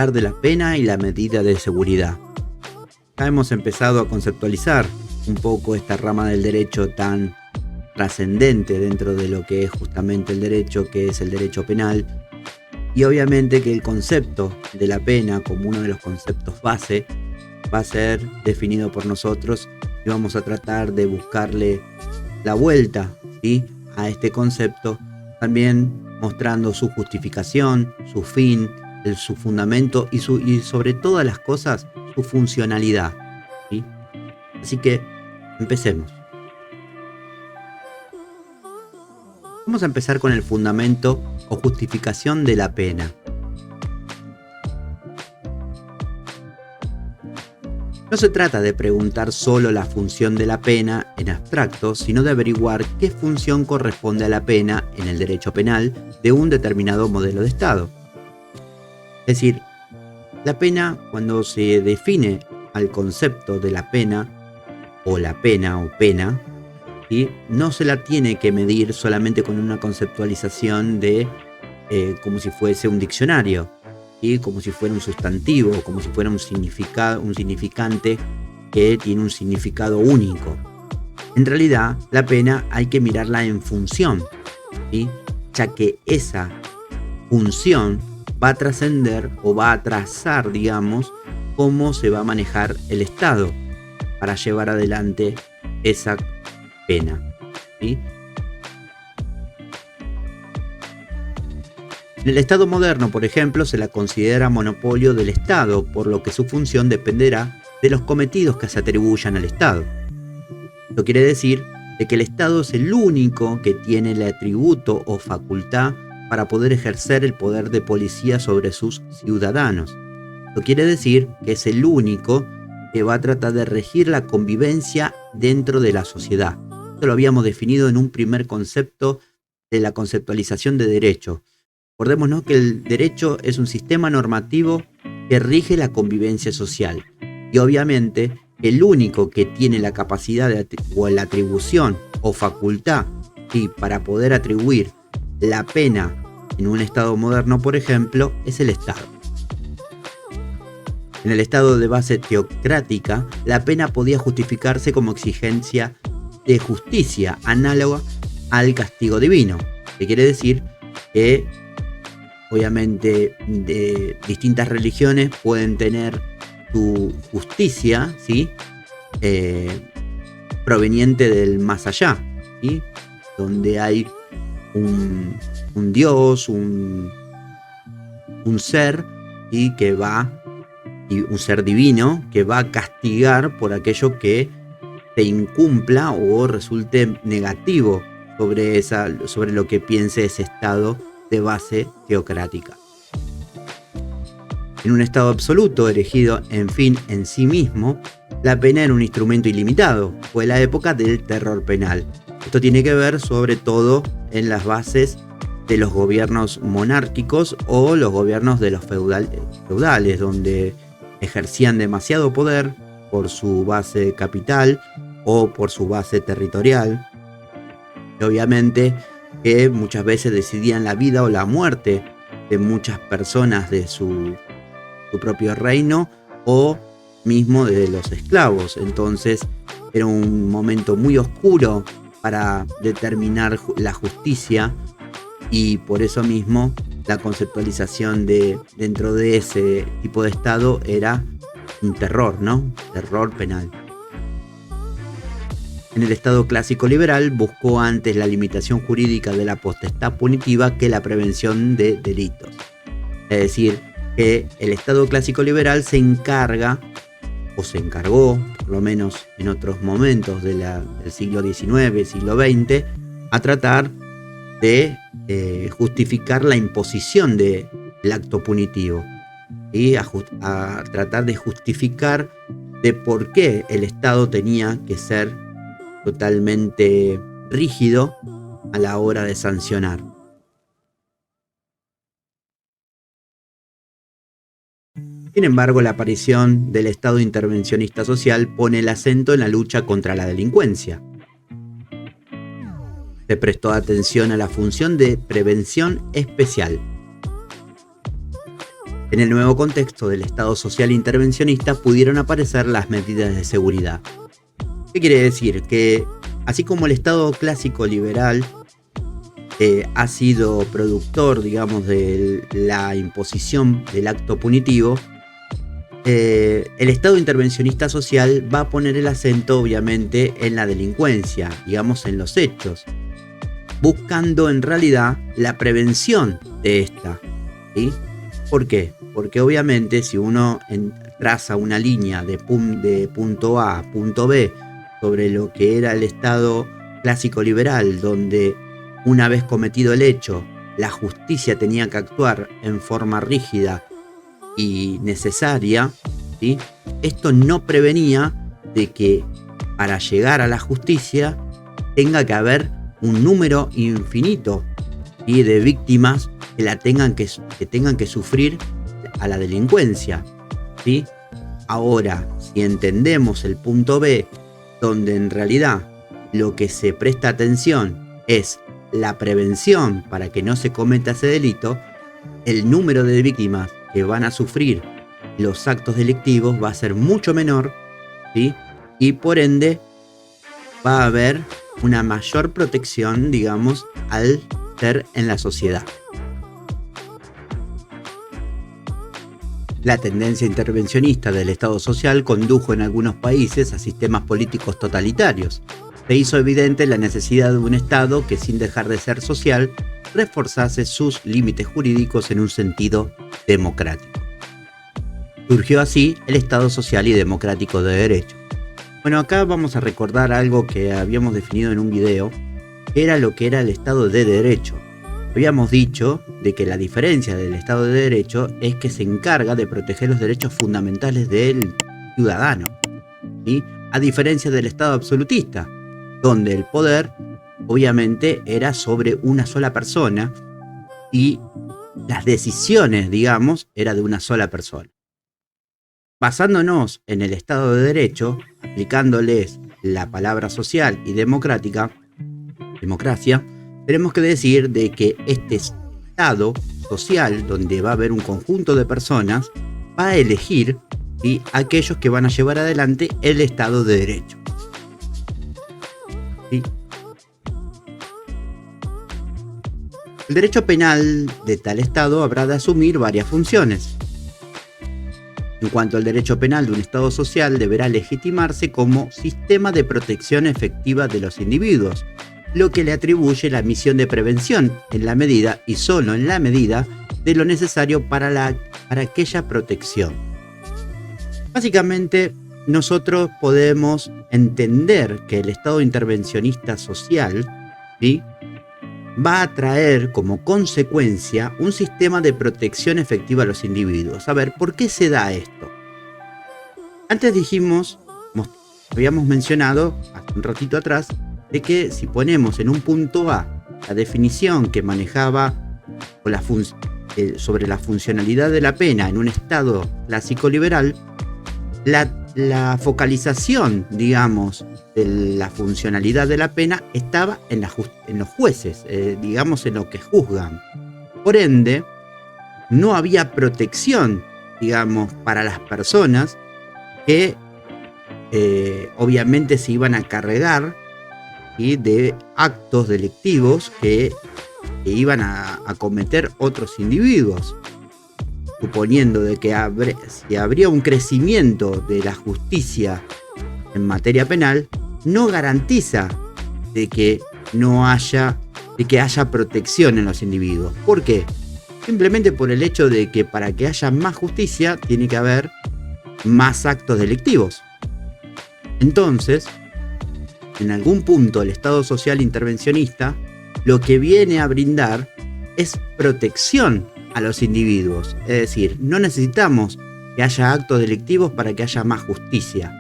hablar de la pena y la medida de seguridad. Ya hemos empezado a conceptualizar un poco esta rama del derecho tan trascendente dentro de lo que es justamente el derecho, que es el derecho penal, y obviamente que el concepto de la pena como uno de los conceptos base va a ser definido por nosotros y vamos a tratar de buscarle la vuelta, ¿sí?, a este concepto, también mostrando su justificación, su fin, su fundamento y sobre todas las cosas su funcionalidad, ¿sí? Así que empecemos. Vamos a empezar con el fundamento o justificación de la pena. No se trata de preguntar solo la función de la pena en abstracto, sino de averiguar qué función corresponde a la pena en el derecho penal de un determinado modelo de Estado. Es decir, la pena, cuando se define al concepto de la pena, o pena, ¿sí?, no se la tiene que medir solamente con una conceptualización de como si fuese un diccionario, ¿sí?, como si fuera un sustantivo, como si fuera un significante que tiene un significado único. En realidad, la pena hay que mirarla en función, ¿sí?, ya que esa función va a trascender o va a trazar, digamos, cómo se va a manejar el Estado para llevar adelante esa pena, ¿sí? En el Estado moderno, por ejemplo, se la considera monopolio del Estado, por lo que su función dependerá de los cometidos que se atribuyan al Estado. Esto quiere decir de que el Estado es el único que tiene el atributo o facultad para poder ejercer el poder de policía sobre sus ciudadanos. Esto quiere decir que es el único que va a tratar de regir la convivencia dentro de la sociedad. Esto lo habíamos definido en un primer concepto de la conceptualización de derecho. Recordémonos que el derecho es un sistema normativo que rige la convivencia social. Y obviamente el único que tiene la capacidad o la atribución o facultad, ¿sí?, para poder atribuir la pena en un Estado moderno, por ejemplo, es el Estado. En el Estado de base teocrática, la pena podía justificarse como exigencia de justicia análoga al castigo divino, que quiere decir que obviamente de distintas religiones pueden tener su justicia, ¿sí?, proveniente del más allá, ¿sí?, donde hay un Dios, un ser, y que va, y un ser divino que va a castigar por aquello que se incumpla o resulte negativo sobre lo que piense ese Estado de base teocrática. En un Estado absoluto, erigido en fin en sí mismo, la pena era un instrumento ilimitado. Fue la época del terror penal. Esto tiene que ver sobre todo en las bases de los gobiernos monárquicos o los gobiernos de los feudales, donde ejercían demasiado poder por su base capital o por su base territorial. Y obviamente que muchas veces decidían la vida o la muerte de muchas personas de su propio reino o mismo de los esclavos. Entonces era un momento muy oscuro para determinar la justicia, y por eso mismo la conceptualización dentro de ese tipo de Estado era un terror, ¿no? Terror penal. En el Estado clásico liberal buscó antes la limitación jurídica de la potestad punitiva que la prevención de delitos. Es decir, que el Estado clásico liberal se encargó, por lo menos en otros momentos del siglo XIX, siglo XX, a tratar de justificar la imposición del acto punitivo y a tratar de justificar de por qué el Estado tenía que ser totalmente rígido a la hora de sancionar. Sin embargo, la aparición del Estado intervencionista social pone el acento en la lucha contra la delincuencia. Se prestó atención a la función de prevención especial. En el nuevo contexto del Estado social intervencionista pudieron aparecer las medidas de seguridad. ¿Qué quiere decir? Que así como el Estado clásico liberal ha sido productor, digamos, de la imposición del acto punitivo, el Estado intervencionista social va a poner el acento, obviamente, en la delincuencia, digamos, en los hechos, buscando en realidad la prevención de esta, ¿sí? ¿Por qué? Porque obviamente si uno traza una línea de punto A a punto B sobre lo que era el Estado clásico liberal, donde una vez cometido el hecho, la justicia tenía que actuar en forma rígida y necesaria, ¿sí? Esto no prevenía de que para llegar a la justicia tenga que haber un número infinito, ¿sí?, de víctimas que tengan que sufrir a la delincuencia, ¿sí? Ahora, si entendemos el punto B, donde en realidad lo que se presta atención es la prevención para que no se cometa ese delito, el número de víctimas que van a sufrir los actos delictivos va a ser mucho menor, ¿sí? Y por ende va a haber una mayor protección, digamos, al ser en la sociedad. La tendencia intervencionista del Estado social condujo en algunos países a sistemas políticos totalitarios. Se hizo evidente la necesidad de un Estado que, sin dejar de ser social, reforzase sus límites jurídicos en un sentido democrático. Surgió así el Estado social y democrático de derecho. Bueno, acá vamos a recordar algo que habíamos definido en un video, que era lo que era el Estado de Derecho. Habíamos dicho de que la diferencia del Estado de Derecho es que se encarga de proteger los derechos fundamentales del ciudadano, ¿sí? A diferencia del Estado absolutista, donde el poder obviamente era sobre una sola persona y las decisiones, digamos, era de una sola persona. Basándonos en el Estado de Derecho, aplicándoles la palabra social y democracia, tenemos que decir de que este Estado social, donde va a haber un conjunto de personas, va a elegir, ¿sí?, aquellos que van a llevar adelante el Estado de Derecho, ¿sí? El derecho penal de tal Estado habrá de asumir varias funciones. En cuanto al derecho penal de un Estado social, deberá legitimarse como sistema de protección efectiva de los individuos, lo que le atribuye la misión de prevención en la medida y solo en la medida de lo necesario para aquella protección. Básicamente, nosotros podemos entender que el Estado intervencionista social, ¿sí?, va a traer como consecuencia un sistema de protección efectiva a los individuos. A ver, ¿por qué se da esto? Antes habíamos mencionado hace un ratito atrás, de que si ponemos en un punto A la definición que manejaba sobre la funcionalidad de la pena en un Estado clásico liberal, la focalización, digamos, de la funcionalidad de la pena estaba en los jueces, digamos, en lo que juzgan. Por ende, no había protección, digamos, para las personas que obviamente se iban a cargar, ¿sí?, de actos delictivos que iban a cometer otros individuos, suponiendo de que si habría un crecimiento de la justicia en materia penal, no garantiza de que haya protección en los individuos. ¿Por qué? Simplemente por el hecho de que para que haya más justicia tiene que haber más actos delictivos. Entonces, en algún punto el Estado social intervencionista lo que viene a brindar es protección a los individuos. Es decir, no necesitamos que haya actos delictivos para que haya más justicia.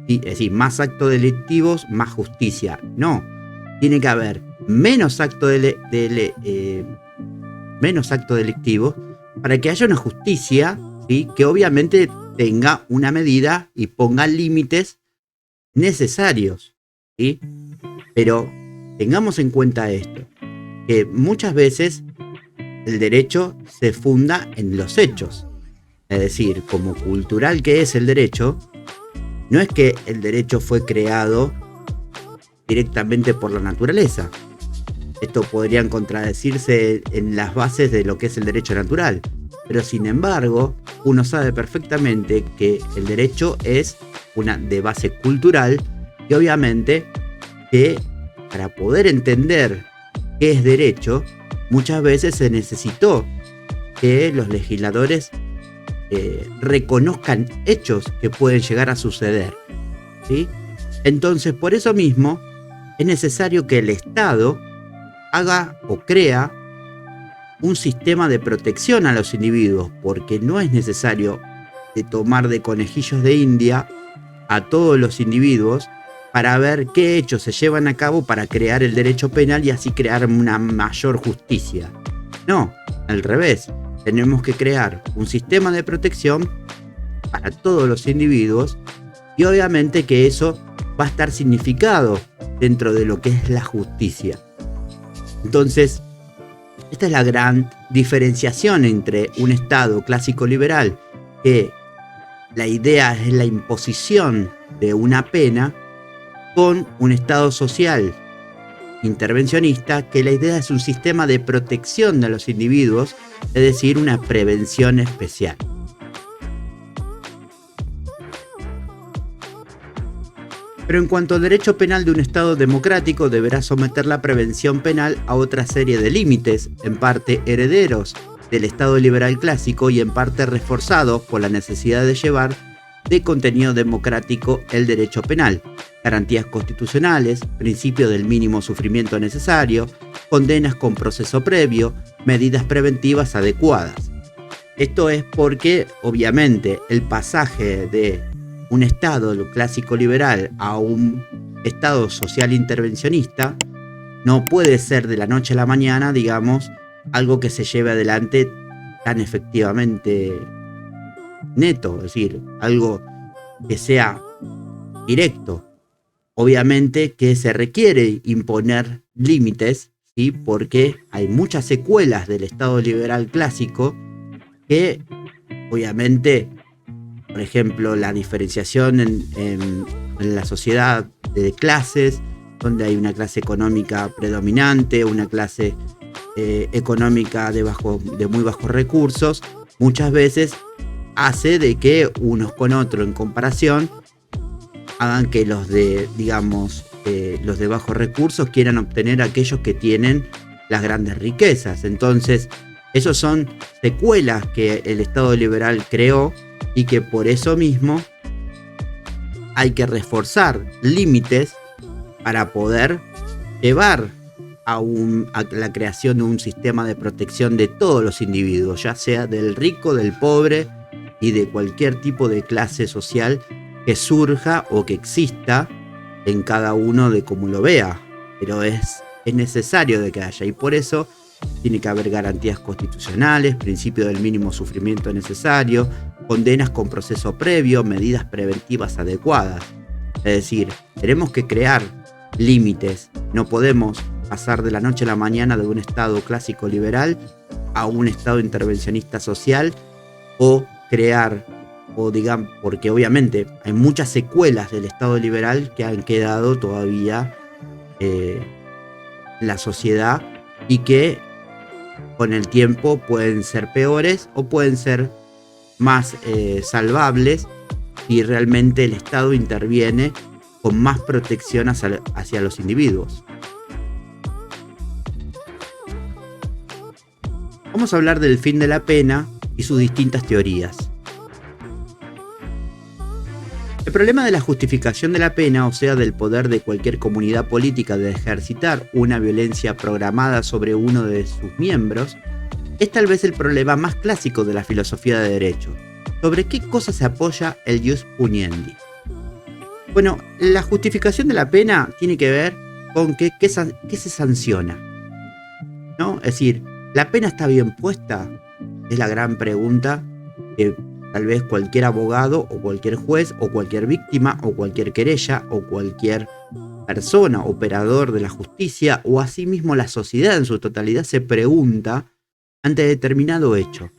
¿Sí? Es decir, más actos delictivos, más justicia. No, tiene que haber menos actos delictivos para que haya una justicia, ¿sí?, que obviamente tenga una medida y ponga límites necesarios, ¿sí? Pero tengamos en cuenta esto, que muchas veces el derecho se funda en los hechos, Es decir, como cultural que es el derecho, no es que el derecho fue creado directamente por la naturaleza. Esto podrían contradecirse en las bases de lo que es el derecho natural. Pero sin embargo, uno sabe perfectamente que el derecho es una de base cultural y obviamente que para poder entender qué es derecho, muchas veces se necesitó que los legisladores reconozcan hechos que pueden llegar a suceder, ¿sí? Entonces, por eso mismo, es necesario que el Estado haga o crea un sistema de protección a los individuos, porque no es necesario de tomar de conejillos de India a todos los individuos para ver qué hechos se llevan a cabo para crear el derecho penal y así crear una mayor justicia. No, al revés. Tenemos que crear un sistema de protección para todos los individuos y obviamente que eso va a estar significado dentro de lo que es la justicia. Entonces, esta es la gran diferenciación entre un Estado clásico liberal, que la idea es la imposición de una pena, con un Estado social intervencionista, que la idea es un sistema de protección de los individuos, es decir, una prevención especial. Pero en cuanto al derecho penal de un Estado democrático, deberá someter la prevención penal a otra serie de límites, en parte herederos del Estado liberal clásico y en parte reforzados por la necesidad de llevar de contenido democrático el derecho penal, garantías constitucionales, principio del mínimo sufrimiento necesario, condenas con proceso previo, medidas preventivas adecuadas. Esto es porque, obviamente, el pasaje de un Estado clásico liberal a un Estado social intervencionista no puede ser de la noche a la mañana, digamos, algo que se lleve adelante tan efectivamente neto, es decir, algo que sea directo. Obviamente que se requiere imponer límites, ¿sí? Porque hay muchas secuelas del Estado liberal clásico que, obviamente, por ejemplo, la diferenciación en la sociedad de clases, donde hay una clase económica predominante, una clase económica de muy bajos recursos, muchas veces hace de que unos con otros en comparación hagan que los de, digamos, los de bajos recursos quieran obtener a aquellos que tienen las grandes riquezas. Entonces, esos son secuelas que el Estado liberal creó y que por eso mismo hay que reforzar límites para poder llevar a la creación de un sistema de protección de todos los individuos, ya sea del rico, del pobre y de cualquier tipo de clase social que surja o que exista en cada uno de como lo vea, pero es necesario de que haya, y por eso tiene que haber garantías constitucionales, principio del mínimo sufrimiento necesario, condenas con proceso previo, medidas preventivas adecuadas. Es decir, tenemos que crear límites, no podemos pasar de la noche a la mañana de un Estado clásico liberal a un Estado intervencionista social, o crear, o digamos, porque obviamente hay muchas secuelas del Estado liberal que han quedado todavía en la sociedad y que con el tiempo pueden ser peores o pueden ser más salvables si realmente el Estado interviene con más protección hacia los individuos. Vamos a hablar del fin de la pena y sus distintas teorías. El problema de la justificación de la pena, o sea, del poder de cualquier comunidad política de ejercitar una violencia programada sobre uno de sus miembros, es tal vez el problema más clásico de la filosofía de derecho. ¿Sobre qué cosa se apoya el ius puniendi? Bueno, la justificación de la pena tiene que ver con qué se sanciona, ¿no? Es decir, ¿la pena está bien puesta? Es la gran pregunta que tal vez cualquier abogado o cualquier juez o cualquier víctima o cualquier querella o cualquier persona, operador de la justicia o asimismo la sociedad en su totalidad se pregunta ante determinado hecho.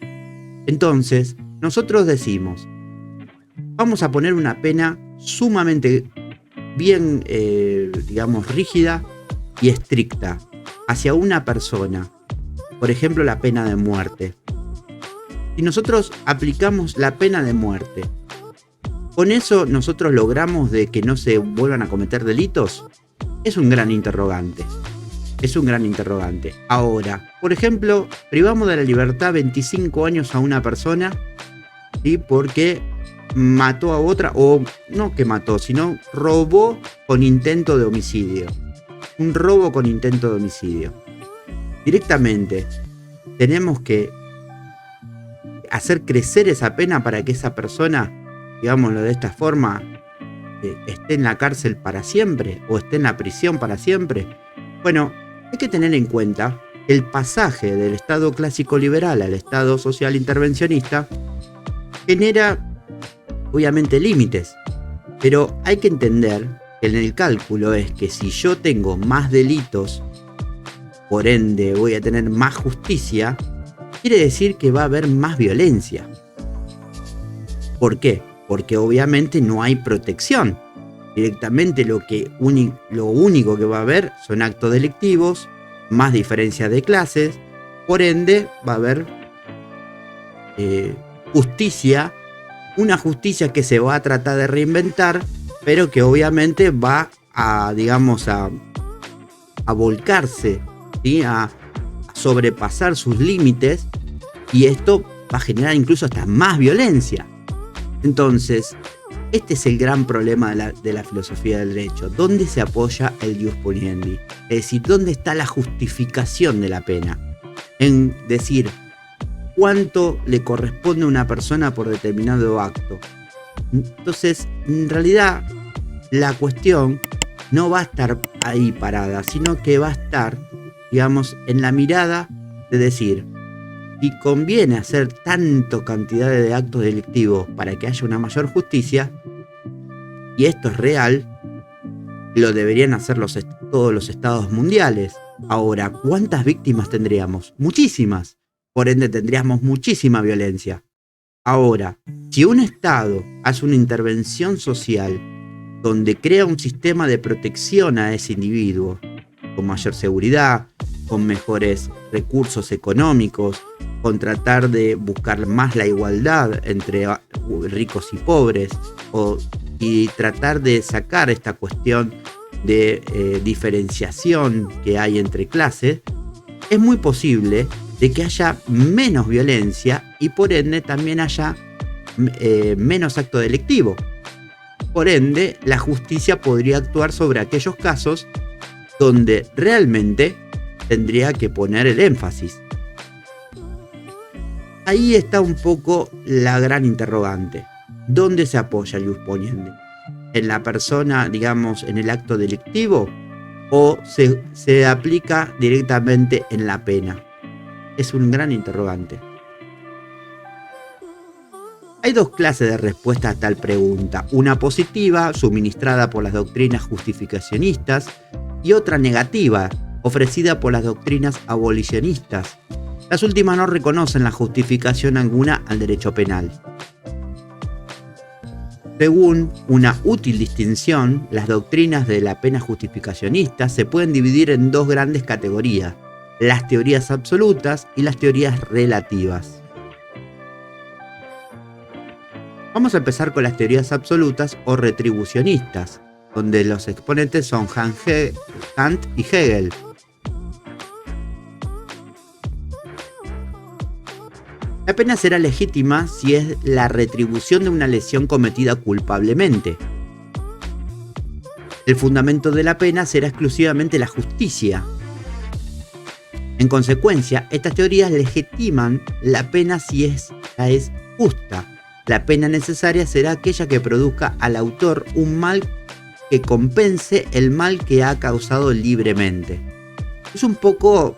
Entonces, nosotros decimos, vamos a poner una pena sumamente bien, rígida y estricta hacia una persona, por ejemplo la pena de muerte. Si nosotros aplicamos la pena de muerte, ¿con eso nosotros logramos de que no se vuelvan a cometer delitos? Es un gran interrogante. Ahora, por ejemplo, privamos de la libertad 25 años a una persona, ¿sí? Porque mató a otra, o no que mató, sino robó con intento de homicidio. Un robo con intento de homicidio. Directamente tenemos que hacer crecer esa pena para que esa persona, digámoslo de esta forma, esté en la cárcel para siempre o esté en la prisión para siempre. Bueno, hay que tener en cuenta el pasaje del Estado clásico liberal al Estado social intervencionista genera obviamente límites, pero hay que entender que en el cálculo es que si yo tengo más delitos, por ende voy a tener más justicia, quiere decir que va a haber más violencia. ¿Por qué? Porque obviamente no hay protección. Directamente lo único que va a haber son actos delictivos, más diferencias de clases, por ende va a haber justicia, una justicia que se va a tratar de reinventar, pero que obviamente va a volcarse, ¿sí? A sobrepasar sus límites, y esto va a generar incluso hasta más violencia. Entonces, este es el gran problema de la filosofía del derecho. ¿Dónde se apoya el ius puniendi? Es decir, ¿dónde está la justificación de la pena? En decir, ¿cuánto le corresponde a una persona por determinado acto? Entonces, en realidad, la cuestión no va a estar ahí parada, sino que va a estar, en la mirada de decir, si conviene hacer tanta cantidad de actos delictivos para que haya una mayor justicia, y esto es real, lo deberían hacer todos los estados mundiales. Ahora, ¿cuántas víctimas tendríamos? Muchísimas. Por ende, tendríamos muchísima violencia. Ahora, si un estado hace una intervención social donde crea un sistema de protección a ese individuo, con mayor seguridad, con mejores recursos económicos, con tratar de buscar más la igualdad entre ricos y pobres, y tratar de sacar esta cuestión de diferenciación que hay entre clases, es muy posible de que haya menos violencia y por ende también haya menos acto delictivo. Por ende, la justicia podría actuar sobre aquellos casos donde realmente tendría que poner el énfasis. Ahí está un poco la gran interrogante. ¿Dónde se apoya el ius puniendi? ¿En la persona, en el acto delictivo? ¿O se aplica directamente en la pena? Es un gran interrogante. Hay dos clases de respuesta a tal pregunta. Una positiva, suministrada por las doctrinas justificacionistas, y otra negativa, ofrecida por las doctrinas abolicionistas. Las últimas no reconocen la justificación alguna al derecho penal. Según una útil distinción, las doctrinas de la pena justificacionista se pueden dividir en dos grandes categorías: las teorías absolutas y las teorías relativas. Vamos a empezar con las teorías absolutas o retribucionistas, donde los exponentes son Kant y Hegel. La pena será legítima si es la retribución de una lesión cometida culpablemente. El fundamento de la pena será exclusivamente la justicia. En consecuencia, estas teorías legitiman la pena si esta es justa. La pena necesaria será aquella que produzca al autor un mal que compense el mal que ha causado libremente. Es un poco,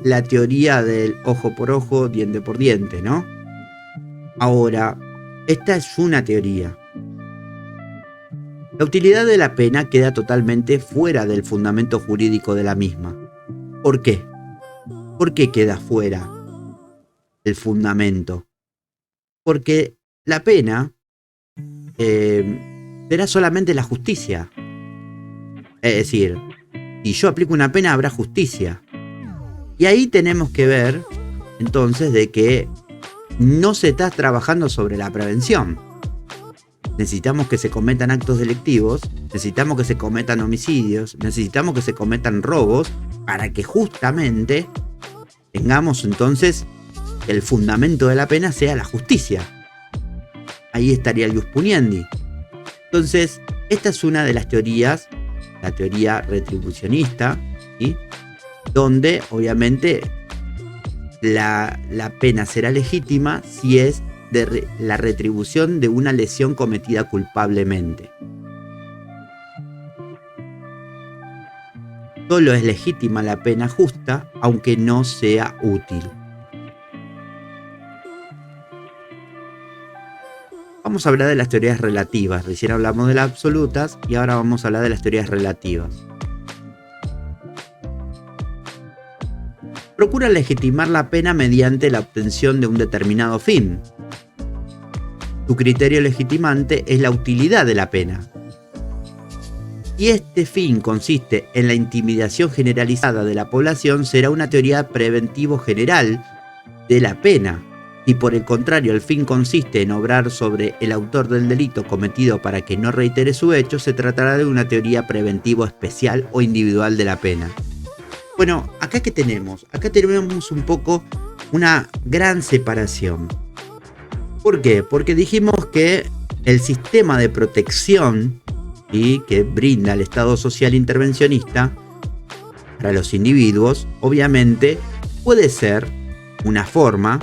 la teoría del ojo por ojo, diente por diente, ¿no? Ahora, esta es una teoría. La utilidad de la pena queda totalmente fuera del fundamento jurídico de la misma. ¿Por qué? ¿Por qué queda fuera? el fundamento. Porque la pena será solamente la justicia. Es decir, si yo aplico una pena, habrá justicia. Y ahí tenemos que ver, entonces, de que no se está trabajando sobre la prevención. Necesitamos que se cometan actos delictivos, necesitamos que se cometan homicidios, necesitamos que se cometan robos, para que justamente tengamos entonces que el fundamento de la pena sea la justicia. Ahí estaría el ius puniendi. Entonces, esta es una de las teorías, la teoría retribucionista, ¿sí? Donde obviamente la pena será legítima si es de la retribución de una lesión cometida culpablemente. Solo es legítima la pena justa, aunque no sea útil. Vamos a hablar de las teorías relativas. Recién hablamos de las absolutas y ahora vamos a hablar de las teorías relativas. Procura legitimar la pena mediante la obtención de un determinado fin. Su criterio legitimante es la utilidad de la pena. Si este fin consiste en la intimidación generalizada de la población, será una teoría preventivo general de la pena. Si por el contrario el fin consiste en obrar sobre el autor del delito cometido para que no reitere su hecho, se tratará de una teoría preventivo especial o individual de la pena. Bueno, acá ¿qué tenemos? Acá tenemos un poco una gran separación. ¿Por qué? Porque dijimos que el sistema de protección, ¿sí?, que brinda el Estado social intervencionista para los individuos, obviamente puede ser una forma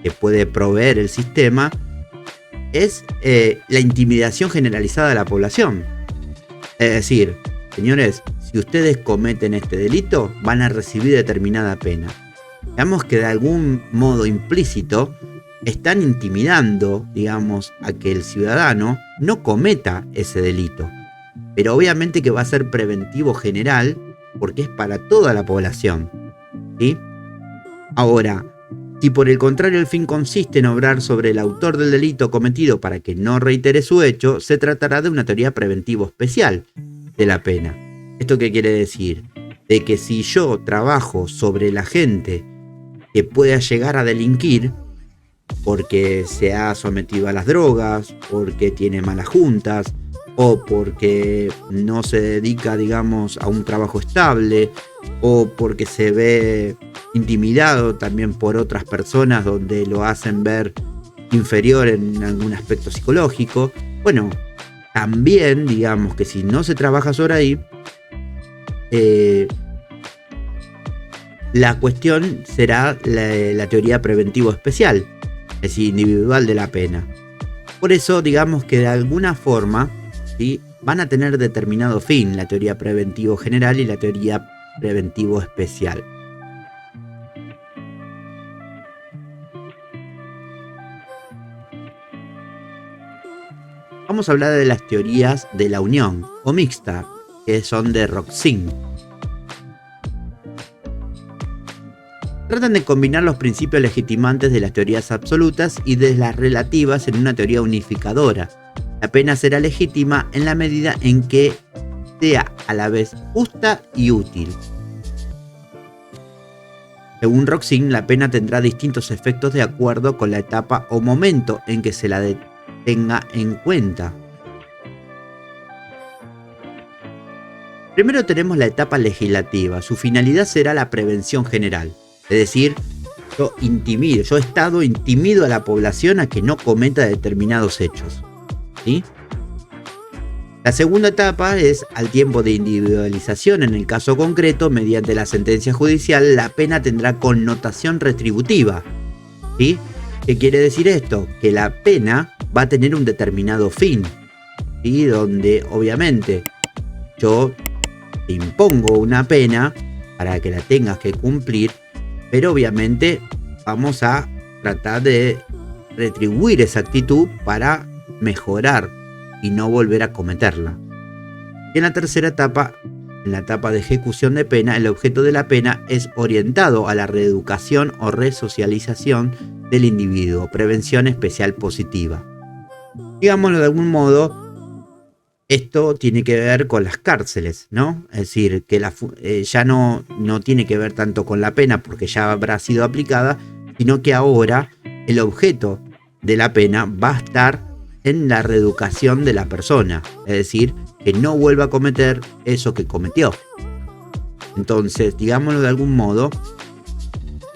que puede proveer el sistema, es la intimidación generalizada de la población. Es decir, señores, si ustedes cometen este delito, van a recibir determinada pena. Digamos que de algún modo implícito están intimidando, digamos, a que el ciudadano no cometa ese delito. Pero obviamente que va a ser preventivo general porque es para toda la población, ¿sí? Ahora, si por el contrario el fin consiste en obrar sobre el autor del delito cometido para que no reitere su hecho, se tratará de una teoría preventivo especial de la pena. ¿Esto qué quiere decir? De que si yo trabajo sobre la gente que pueda llegar a delinquir porque se ha sometido a las drogas, porque tiene malas juntas, o porque no se dedica, digamos, a un trabajo estable, o porque se ve intimidado también por otras personas donde lo hacen ver inferior en algún aspecto psicológico. Bueno, también digamos que si no se trabaja sobre ahí, la cuestión será la teoría preventivo especial, es decir, individual de la pena. Por eso digamos que de alguna forma, ¿sí?, van a tener determinado fin la teoría preventivo general y la teoría preventivo especial. Vamos a hablar de las teorías de la unión o mixta, que son de Roxin. Tratan de combinar los principios legitimantes de las teorías absolutas y de las relativas en una teoría unificadora. La pena será legítima en la medida en que sea a la vez justa y útil. Según Roxin, la pena tendrá distintos efectos de acuerdo con la etapa o momento en que se la tenga en cuenta. Primero tenemos la etapa legislativa. Su finalidad será la prevención general. Es decir, yo intimido a la población a que no cometa determinados hechos, ¿sí? La segunda etapa es al tiempo de individualización. En el caso concreto, mediante la sentencia judicial, la pena tendrá connotación retributiva, ¿sí? ¿Qué quiere decir esto? Que la pena va a tener un determinado fin, ¿sí?, donde obviamente yo te impongo una pena para que la tengas que cumplir, pero obviamente vamos a tratar de retribuir esa actitud para mejorar y no volver a cometerla. Y en la tercera etapa, en la etapa de ejecución de pena, el objeto de la pena es orientado a la reeducación o resocialización del individuo, prevención especial positiva. Digámoslo de algún modo, esto tiene que ver con las cárceles, ¿no? Es decir, que ya no tiene que ver tanto con la pena porque ya habrá sido aplicada, sino que ahora el objeto de la pena va a estar en la reeducación de la persona, es decir, que no vuelva a cometer eso que cometió. Entonces, digámoslo de algún modo,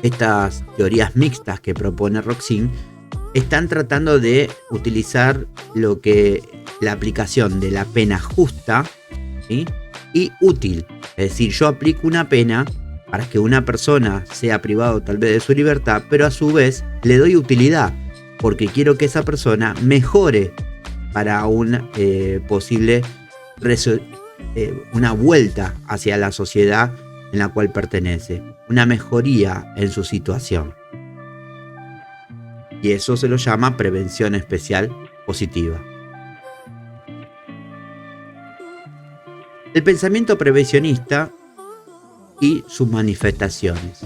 estas teorías mixtas que propone Roxin están tratando de utilizar lo que la aplicación de la pena justa, ¿sí?, y útil. Es decir, yo aplico una pena para que una persona sea privado tal vez de su libertad, pero a su vez le doy utilidad, porque quiero que esa persona mejore para una posible una vuelta hacia la sociedad en la cual pertenece, una mejoría en su situación. Y eso se lo llama prevención especial positiva. El pensamiento prevencionista y sus manifestaciones.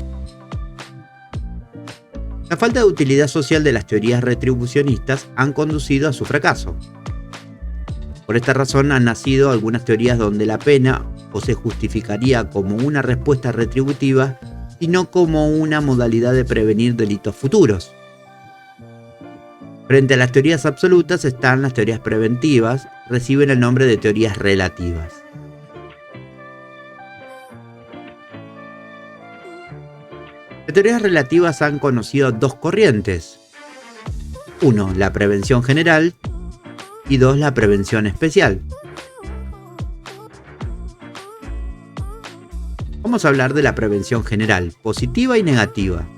La falta de utilidad social de las teorías retribucionistas han conducido a su fracaso. Por esta razón han nacido algunas teorías donde la pena o se justificaría como una respuesta retributiva, sino como una modalidad de prevenir delitos futuros. Frente a las teorías absolutas están las teorías preventivas, reciben el nombre de teorías relativas. Las teorías relativas han conocido dos corrientes. 1. La prevención general y 2. La prevención especial. Vamos a hablar de la prevención general, positiva y negativa.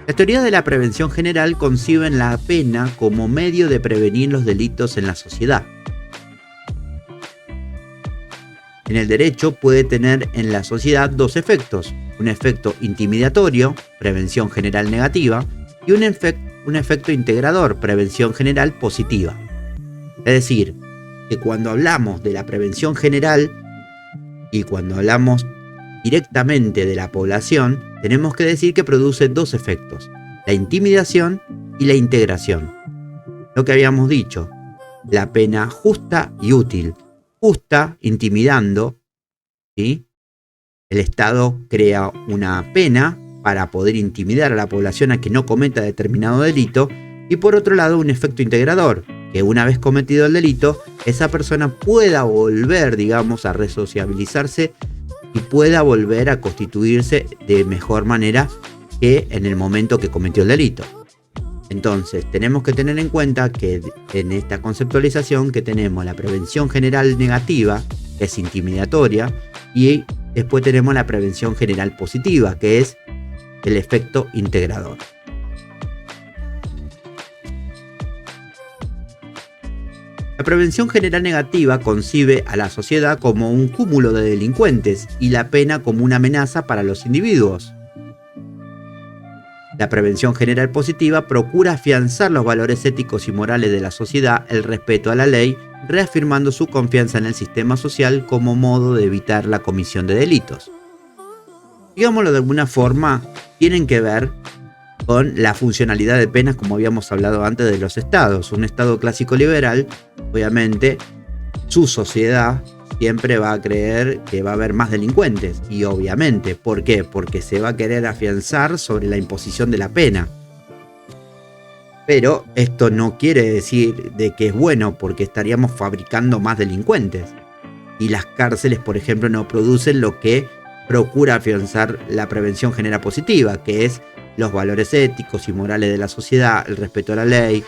Las teorías de la prevención general conciben la pena como medio de prevenir los delitos en la sociedad. En el derecho puede tener en la sociedad dos efectos: un efecto intimidatorio, prevención general negativa, y un efecto integrador, prevención general positiva. Es decir, que cuando hablamos de la prevención general y cuando hablamos directamente de la población, tenemos que decir que produce dos efectos: la intimidación y la integración. Lo que habíamos dicho, la pena justa y útil. Justa, intimidando, ¿sí? El Estado crea una pena para poder intimidar a la población a que no cometa determinado delito, y por otro lado un efecto integrador, que una vez cometido el delito, esa persona pueda volver, digamos, a resociabilizarse y pueda volver a constituirse de mejor manera que en el momento que cometió el delito. Entonces, tenemos que tener en cuenta que en esta conceptualización que tenemos la prevención general negativa, que es intimidatoria, y después tenemos la prevención general positiva, que es el efecto integrador. La prevención general negativa concibe a la sociedad como un cúmulo de delincuentes y la pena como una amenaza para los individuos. La prevención general positiva procura afianzar los valores éticos y morales de la sociedad, el respeto a la ley, reafirmando su confianza en el sistema social como modo de evitar la comisión de delitos. Digámoslo de alguna forma, tienen que ver con la funcionalidad de penas, como habíamos hablado antes de los estados. Un estado clásico liberal, obviamente, su sociedad siempre va a creer que va a haber más delincuentes. Y obviamente, ¿por qué? Porque se va a querer afianzar sobre la imposición de la pena. Pero esto no quiere decir de que es bueno, porque estaríamos fabricando más delincuentes. Y las cárceles, por ejemplo, no producen lo que procura afianzar la prevención general positiva, que es los valores éticos y morales de la sociedad, el respeto a la ley,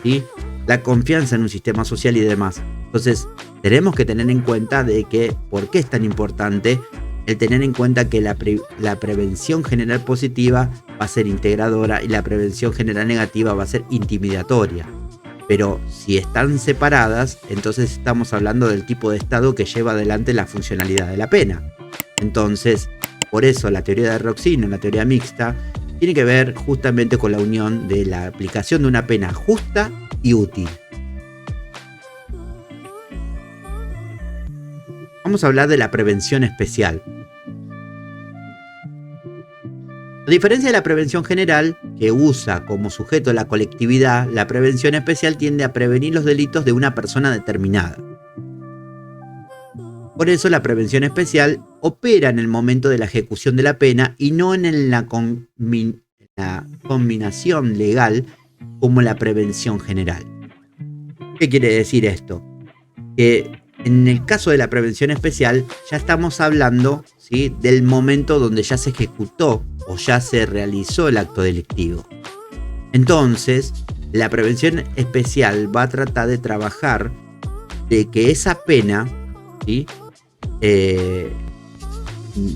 ¿sí?, la confianza en un sistema social y demás. Entonces, tenemos que tener en cuenta de que, ¿por qué es tan importante el tener en cuenta que la prevención general positiva va a ser integradora y la prevención general negativa va a ser intimidatoria? Pero si están separadas, entonces estamos hablando del tipo de Estado que lleva adelante la funcionalidad de la pena. Entonces, por eso la teoría de Roxin, la teoría mixta, tiene que ver justamente con la unión de la aplicación de una pena justa y útil. Vamos a hablar de la prevención especial. A diferencia de la prevención general, que usa como sujeto la colectividad, la prevención especial tiende a prevenir los delitos de una persona determinada. Por eso la prevención especial opera en el momento de la ejecución de la pena y no en la combinación legal como la prevención general. ¿Qué quiere decir esto? Que en el caso de la prevención especial ya estamos hablando, ¿sí?, del momento donde ya se ejecutó o ya se realizó el acto delictivo. Entonces, la prevención especial va a tratar de trabajar de que esa pena, ¿sí?, es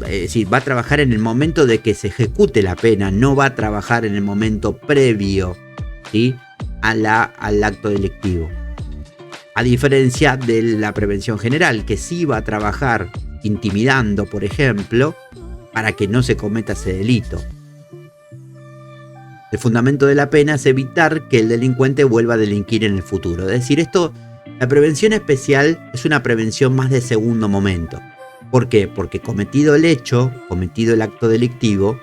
decir, va a trabajar en el momento de que se ejecute la pena, no va a trabajar en el momento previo, ¿sí?, al acto delictivo. A diferencia de la prevención general, que sí va a trabajar intimidando, por ejemplo, para que no se cometa ese delito. El fundamento de la pena es evitar que el delincuente vuelva a delinquir en el futuro. Es decir, la prevención especial es una prevención más de segundo momento. ¿Por qué? Porque cometido el hecho, cometido el acto delictivo,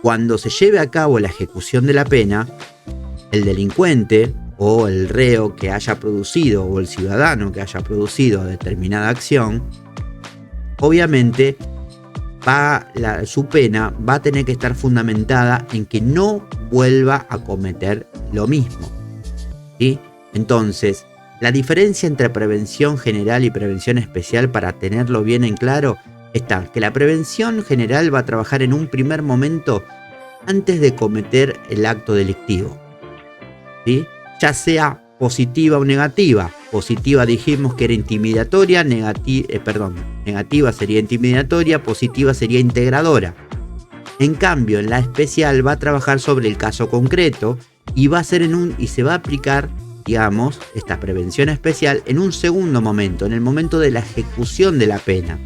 cuando se lleve a cabo la ejecución de la pena, el delincuente o el reo que haya producido o el ciudadano que haya producido determinada acción, obviamente su pena va a tener que estar fundamentada en que no vuelva a cometer lo mismo, ¿sí? Entonces, la diferencia entre prevención general y prevención especial, para tenerlo bien en claro, está que la prevención general va a trabajar en un primer momento antes de cometer el acto delictivo, ¿sí?, ya sea positiva o negativa. Positiva dijimos que era intimidatoria, negativa sería intimidatoria, positiva sería integradora. En cambio, en la especial va a trabajar sobre el caso concreto y se va a aplicar, digamos, esta prevención especial en un segundo momento, en el momento de la ejecución de la pena,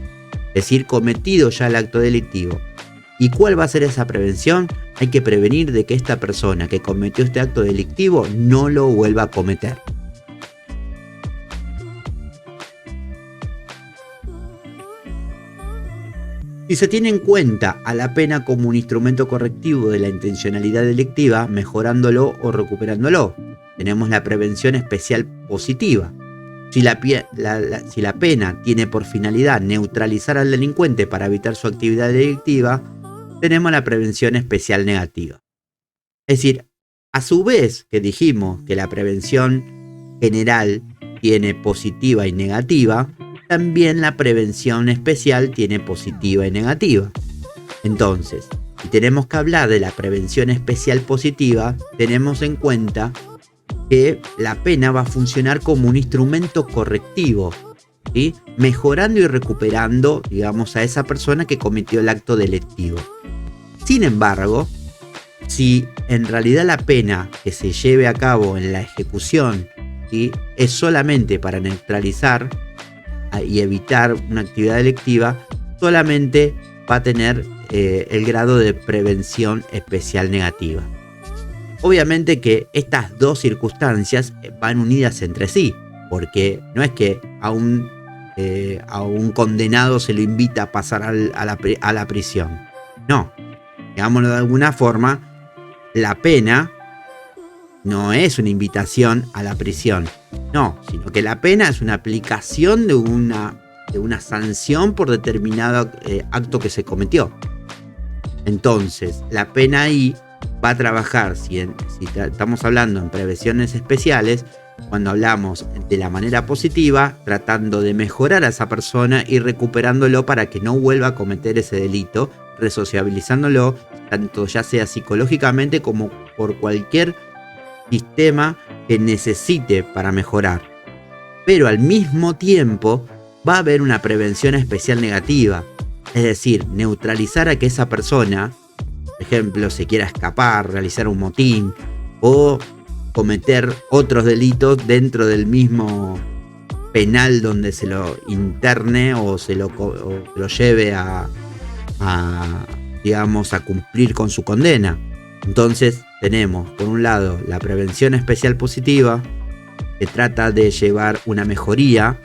es decir, cometido ya el acto delictivo. ¿Y cuál va a ser esa prevención? Hay que prevenir de que esta persona que cometió este acto delictivo no lo vuelva a cometer. Si se tiene en cuenta a la pena como un instrumento correctivo de la intencionalidad delictiva, mejorándolo o recuperándolo, tenemos la prevención especial positiva. Si la pena tiene por finalidad neutralizar al delincuente para evitar su actividad delictiva, tenemos la prevención especial negativa. Es decir, a su vez que dijimos que la prevención general tiene positiva y negativa, también la prevención especial tiene positiva y negativa. Entonces, si tenemos que hablar de la prevención especial positiva, tenemos en cuenta que la pena va a funcionar como un instrumento correctivo, ¿sí?, mejorando y recuperando, digamos, a esa persona que cometió el acto delictivo. Sin embargo, si en realidad la pena que se lleve a cabo en la ejecución, ¿sí?, es solamente para neutralizar y evitar una actividad delictiva, solamente va a tener el grado de prevención especial negativa. Obviamente que estas dos circunstancias van unidas entre sí, porque no es que a un condenado se lo invita a pasar a la prisión. No, digámoslo de alguna forma, la pena no es una invitación a la prisión, no, sino que la pena es una aplicación de una sanción por determinado acto que se cometió. Entonces, la pena ahí va a trabajar, si estamos hablando en prevenciones especiales, cuando hablamos de la manera positiva, tratando de mejorar a esa persona y recuperándolo para que no vuelva a cometer ese delito, resociabilizándolo, tanto ya sea psicológicamente como por cualquier sistema que necesite para mejorar. Pero al mismo tiempo va a haber una prevención especial negativa, es decir, neutralizar a que esa persona, por ejemplo, se quiera escapar, realizar un motín o cometer otros delitos dentro del mismo penal donde se lo interne o se lo lleve a cumplir con su condena. Entonces tenemos, por un lado, la prevención especial positiva, que trata de llevar una mejoría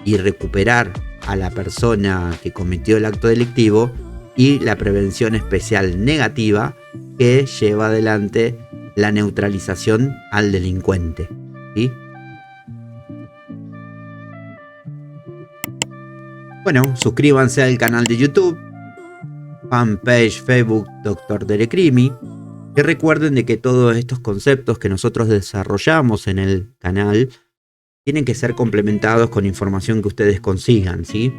y recuperar a la persona que cometió el acto delictivo, y la prevención especial negativa, que lleva adelante la neutralización al delincuente, ¿sí? Bueno, suscríbanse al canal de YouTube, fanpage Facebook Dr. Derecrimi, y recuerden de que todos estos conceptos que nosotros desarrollamos en el canal tienen que ser complementados con información que ustedes consigan, ¿sí?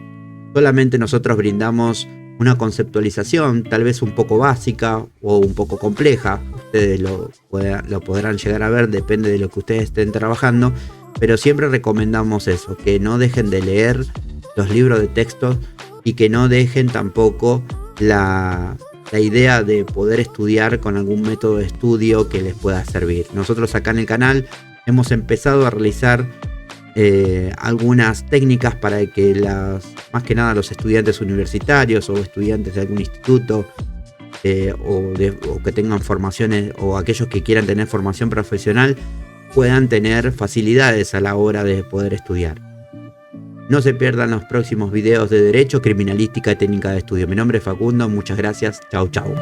Solamente nosotros brindamos una conceptualización, tal vez un poco básica o un poco compleja. Ustedes lo podrán llegar a ver, depende de lo que ustedes estén trabajando, pero siempre recomendamos eso, que no dejen de leer los libros de texto y que no dejen tampoco la idea de poder estudiar con algún método de estudio que les pueda servir. Nosotros acá en el canal hemos empezado a realizar algunas técnicas para que más que nada los estudiantes universitarios o estudiantes de algún instituto o que tengan formaciones, o aquellos que quieran tener formación profesional, puedan tener facilidades a la hora de poder estudiar. No se pierdan los próximos videos de Derecho, Criminalística y Técnica de Estudio. Mi nombre es Facundo, muchas gracias, chau chau.